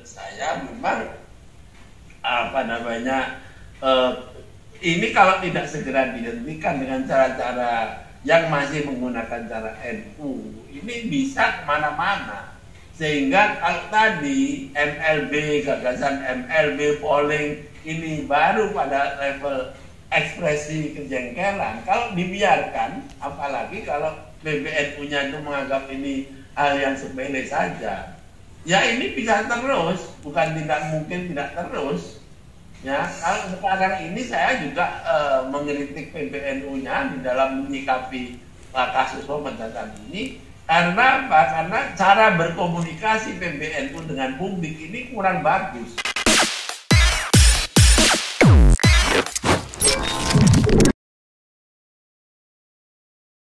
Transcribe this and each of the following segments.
menurut saya memang ini kalau tidak segera dihentikan dengan cara-cara yang masih menggunakan cara NU, ini bisa kemana-mana. Sehingga kalau tadi gagasan MLB polling ini baru pada level ekspresi kejengkelan, kalau dibiarkan, apalagi kalau PBNU-nya itu menganggap ini hal yang sepele saja, ya ini bisa terus, bukan tidak mungkin tidak terus. Ya, kalau sekarang ini saya juga mengkritik PBNU-nya di dalam menyikapi kasus pemecatan ini karena apa? Karena cara berkomunikasi PBNU dengan publik ini kurang bagus.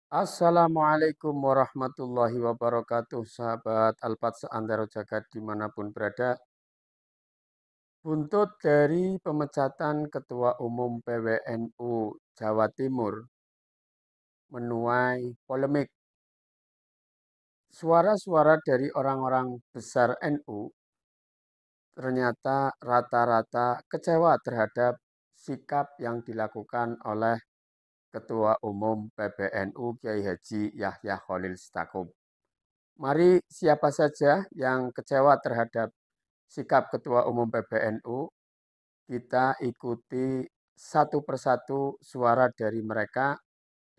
Assalamualaikum warahmatullahi wabarakatuh, sahabat Alpat seantero jagat dimanapun berada. Buntut dari pemecatan Ketua Umum PWNU Jawa Timur menuai polemik. Suara-suara dari orang-orang besar NU ternyata rata-rata kecewa terhadap sikap yang dilakukan oleh Ketua Umum PBNU Kiai Haji Yahya Khalil Stakuf. Mari siapa saja yang kecewa terhadap sikap Ketua Umum PBNU, kita ikuti satu persatu suara dari mereka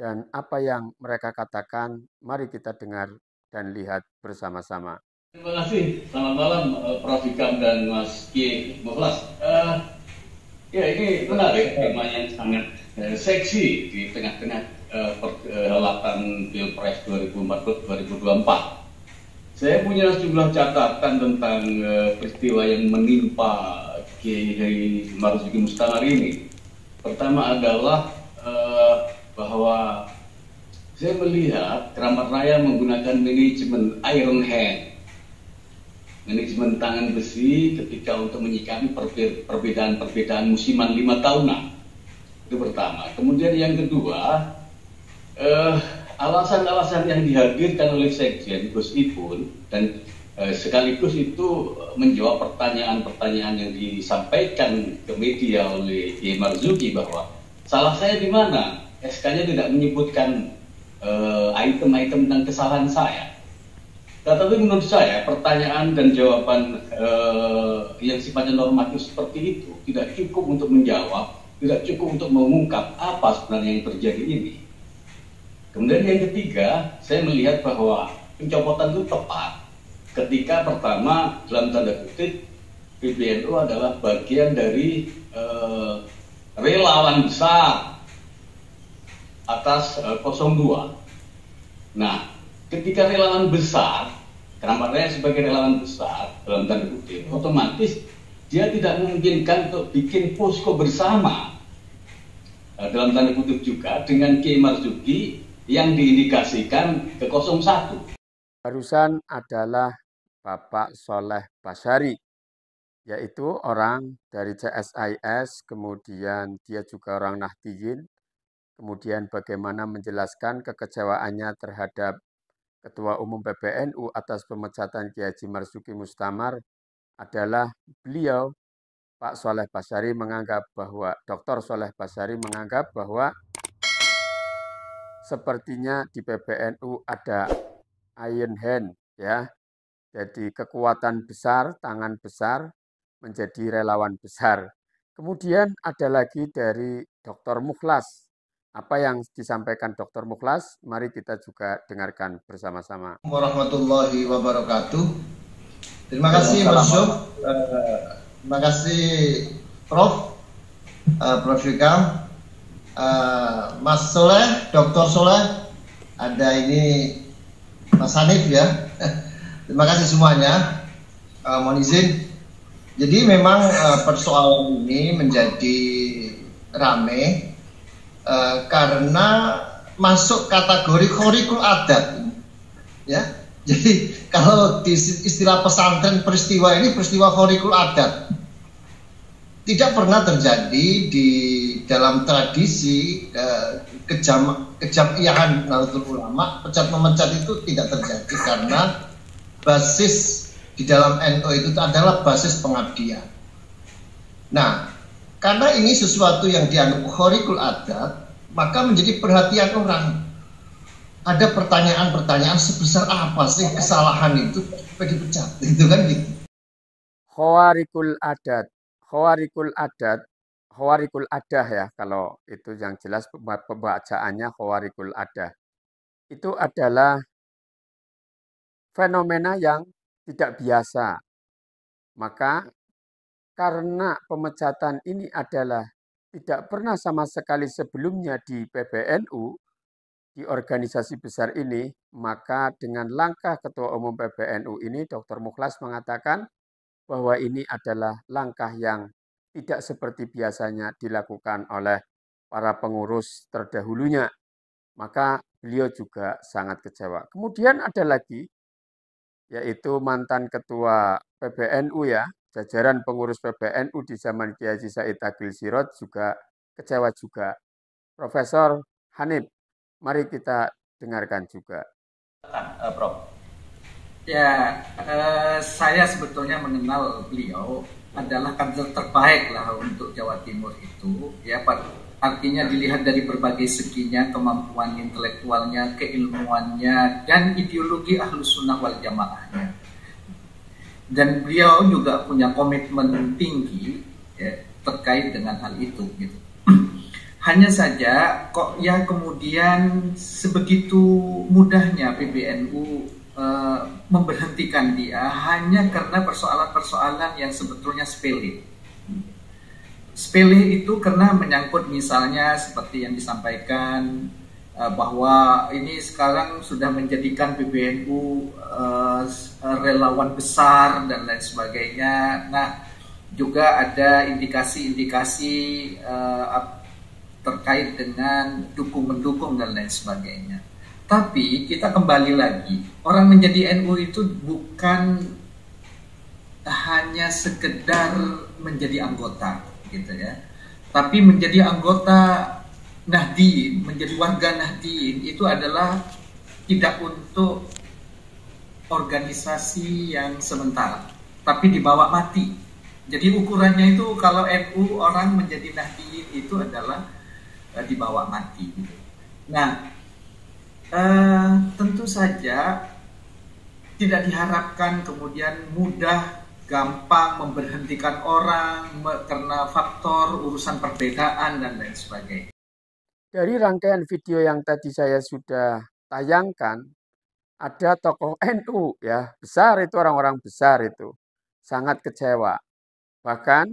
dan apa yang mereka katakan, mari kita dengar dan lihat bersama-sama. Terima kasih. Selamat malam Prof. Hikam dan Mas Kiai Mukhlas. Ya, ini menarik, tema yang sangat seksi di tengah-tengah perhelatan Pilpres 2024. Saya punya sejumlah catatan tentang peristiwa yang menimpa Kiai Marzuki Mustamar ini. Pertama adalah bahwa saya melihat Keramat Raya menggunakan manajemen iron hand, manajemen tangan besi ketika untuk menyikapi perbedaan-perbedaan musiman 5 tahunan. Itu pertama. Kemudian yang kedua, alasan-alasan yang dihadirkan oleh Sekjen Gus Ipul dan sekaligus itu menjawab pertanyaan-pertanyaan yang disampaikan ke media oleh Kiai Marzuki bahwa salah saya di mana? SK-nya tidak menyebutkan item-item tentang kesalahan saya. Tetapi menurut saya pertanyaan dan jawaban yang sifatnya normatif seperti itu tidak cukup untuk menjawab, tidak cukup untuk mengungkap apa sebenarnya yang terjadi ini. Kemudian yang ketiga, saya melihat bahwa pencopotan itu tepat ketika pertama dalam tanda kutip PBNU adalah bagian dari relawan besar atas 02. Nah, ketika relawan besar, Keramat Raya sebagai relawan besar dalam tanda kutip, otomatis dia tidak memungkinkan untuk bikin posko bersama dalam tanda kutip juga dengan Kiai Marzuki yang diindikasikan ke 01. Barusan adalah Bapak Soleh Basyari, yaitu orang dari CSIS, kemudian dia juga orang Nahdiyin, kemudian bagaimana menjelaskan kekecewaannya terhadap Ketua Umum PBNU atas pemecatan Kiai Haji Marzuki Mustamar adalah beliau, Pak Soleh Basyari menganggap bahwa, Dr. Soleh Basyari menganggap bahwa sepertinya di PBNU ada iron hand, ya. Jadi kekuatan besar, tangan besar menjadi relawan besar. Kemudian ada lagi dari Dr. Mukhlas. Apa yang disampaikan Dr. Mukhlas? Mari kita juga dengarkan bersama-sama. Warahmatullahi wabarakatuh. Terima kasih Mas Yub. Terima kasih Prof. Prof. Hikam. Mas Soleh, Dr. Soleh, ada ini Mas Hanif ya. Terima kasih semuanya. Mohon izin. Jadi memang persoalan ini menjadi rame karena masuk kategori khorikul adat, ya. Jadi kalau di istilah pesantren peristiwa ini peristiwa khorikul adat tidak pernah terjadi di dalam tradisi kejamiahan Nahdlatul Ulama. Pecat memecat itu tidak terjadi karena basis di dalam NU itu adalah basis pengabdian. Nah, karena ini sesuatu yang dianggap khariqul adat, maka menjadi perhatian orang. Ada pertanyaan-pertanyaan sebesar apa sih kesalahan itu sampai dipecat, itu kan gitu. Khawarikul adat, khawarikul adat, khawarikul adah ya, kalau itu yang jelas pembacaannya khawarikul adah. Itu adalah fenomena yang tidak biasa. Maka karena pemecatan ini adalah tidak pernah sama sekali sebelumnya di PBNU, di organisasi besar ini, maka dengan langkah Ketua Umum PBNU ini, Dr. Mukhlas mengatakan bahwa ini adalah langkah yang tidak seperti biasanya dilakukan oleh para pengurus terdahulunya. Maka beliau juga sangat kecewa. Kemudian ada lagi, yaitu mantan Ketua PBNU ya, jajaran pengurus PBNU di zaman Kiai Haji Said Agil Sirot juga kecewa juga. Profesor Hanif, mari kita dengarkan juga. Prof. Ya, saya sebetulnya mengenal beliau adalah kader terbaik lah untuk Jawa Timur itu. Ya, artinya dilihat dari berbagai seginya, kemampuan intelektualnya, keilmuannya, dan ideologi Ahlus Sunnah wal Jamaahnya. Dan beliau juga punya komitmen tinggi ya, terkait dengan hal itu. Gitu. Hanya saja kok ya kemudian sebegitu mudahnya PBNU memberhentikan dia hanya karena persoalan-persoalan yang sebetulnya sepele. Sepele itu karena menyangkut misalnya seperti yang disampaikan bahwa ini sekarang sudah menjadikan PBNU relawan besar dan lain sebagainya. Nah, juga ada indikasi-indikasi terkait dengan dukung-mendukung dan lain sebagainya. Tapi kita kembali lagi, orang menjadi NU itu bukan hanya sekedar menjadi anggota, gitu ya. Tapi menjadi anggota Nahdien, menjadi warga Nahdien itu adalah tidak untuk organisasi yang sementara, tapi dibawa mati. Jadi ukurannya itu kalau NU orang menjadi Nahdien itu adalah dibawa mati. Gitu. Nah, tentu saja tidak diharapkan kemudian mudah, gampang memberhentikan orang karena faktor urusan perbedaan dan lain sebagainya. Dari rangkaian video yang tadi saya sudah tayangkan, ada tokoh NU ya, besar itu, orang-orang besar itu, sangat kecewa. Bahkan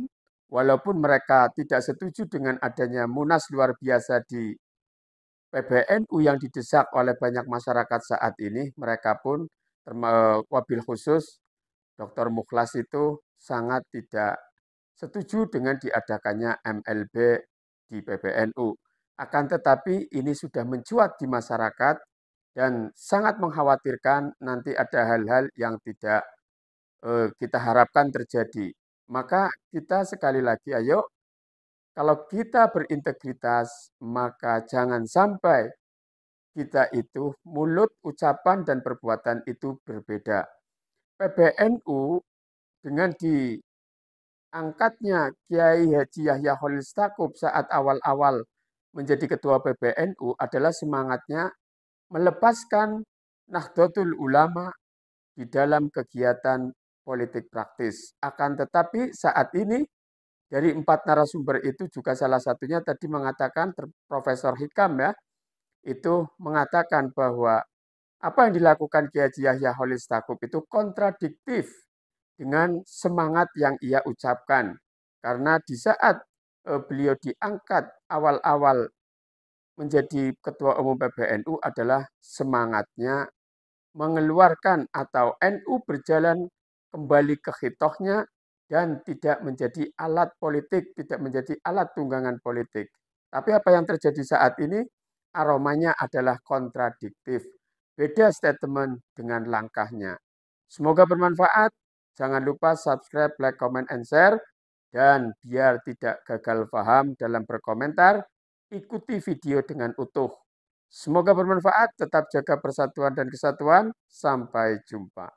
walaupun mereka tidak setuju dengan adanya munas luar biasa di PBNU yang didesak oleh banyak masyarakat saat ini, mereka pun wabil khusus Dr. Mukhlas itu sangat tidak setuju dengan diadakannya MLB di PBNU. Akan tetapi ini sudah mencuat di masyarakat dan sangat mengkhawatirkan nanti ada hal-hal yang tidak kita harapkan terjadi. Maka kita sekali lagi, ayo, kalau kita berintegritas, maka jangan sampai kita itu mulut, ucapan, dan perbuatan itu berbeda. PBNU dengan diangkatnya Kiai Haji Yahya Khalil Stakuf saat awal-awal menjadi ketua PBNU adalah semangatnya melepaskan Nahdlatul Ulama di dalam kegiatan politik praktis. Akan tetapi saat ini dari 4 narasumber itu juga salah satunya tadi mengatakan Profesor Hikam ya, itu mengatakan bahwa apa yang dilakukan Kiai Haji Yahya Khalil Stakuf itu kontradiktif dengan semangat yang ia ucapkan. Karena di saat beliau diangkat awal-awal menjadi Ketua Umum PBNU adalah semangatnya mengeluarkan atau NU berjalan kembali ke khitohnya dan tidak menjadi alat politik, tidak menjadi alat tunggangan politik. Tapi apa yang terjadi saat ini, aromanya adalah kontradiktif. Beda statement dengan langkahnya. Semoga bermanfaat. Jangan lupa subscribe, like, comment, and share. Dan biar tidak gagal paham dalam berkomentar, ikuti video dengan utuh. Semoga bermanfaat, tetap jaga persatuan dan kesatuan. Sampai jumpa.